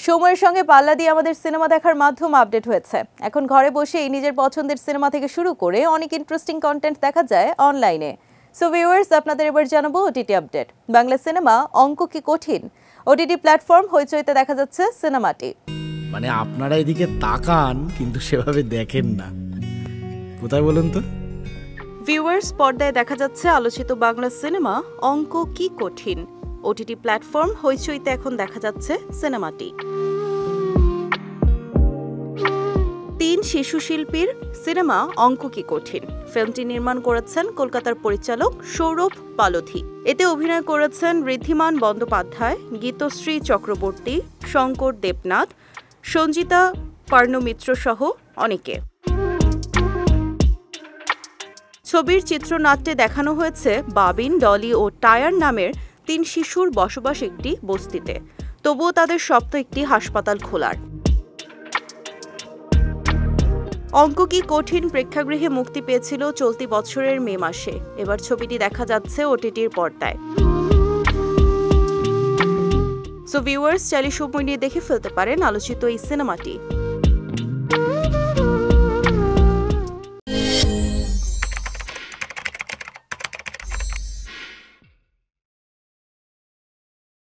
সময়ের সঙ্গে পাল্লা দিয়ে আমাদের সিনেমা দেখার মাধ্যম আপডেট হয়েছে। এখন ঘরে বসেই নিজের পছন্দের সিনেমা থেকে শুরু করে অনেক ইন্টারেস্টিং কন্টেন্ট দেখা যায় অনলাইনে। সো ভিউয়ার্স, আপনাদের এবার জানাবো ওটিটি আপডেট। বাংলা সিনেমা অঙ্ক কি কঠিন, ওটিটি প্ল্যাটফর্ম হইচইতে দেখা যাচ্ছে সিনেমাটি। মানে আপনারা এদিকে তাকান কিন্তু সেভাবে দেখেন না, কোথায় বলুন তো? ভিউয়ার্স, পর্দায় দেখা যাচ্ছে আলোচিত বাংলা সিনেমা অঙ্ক কি কঠিন। ওটিটি প্ল্যাটফর্ম হইচইতে এখন দেখা যাচ্ছে সিনেমাটি। 3 শিশু শিল্পীর সিনেমা অঙ্ক কি কঠিন। ফিল্মটি নির্মাণ করেছেন কলকাতার পরিচালক সৌরভ পালোধি। এতে অভিনয় করেছেন ঋদ্ধিমান বন্দ্যোপাধ্যায়, গীতশ্রী চক্রবর্তী, শঙ্কর দেবনাথ, সঞ্জিতা পার্ণমিত্র সহ অনেকে। ছবির চিত্রনাট্যে দেখানো হয়েছে বাবিন, ডলি ও টায়ার নামের 3 শিশুর বসবাস একটি বস্তিতে, তবুও তাদের স্বপ্ন একটি হাসপাতাল খোলার। অঙ্ক কি কঠিন প্রেক্ষাগৃহে মুক্তি পেয়েছিল চলতি বছরের মে মাসে। এবার ছবিটি দেখা যাচ্ছে ওটিটির পর্দায়। সো ভিউয়ার্স, চাইলে সময় নিয়ে দেখে ফেলতে পারেন আলোচিত এই সিনেমাটি।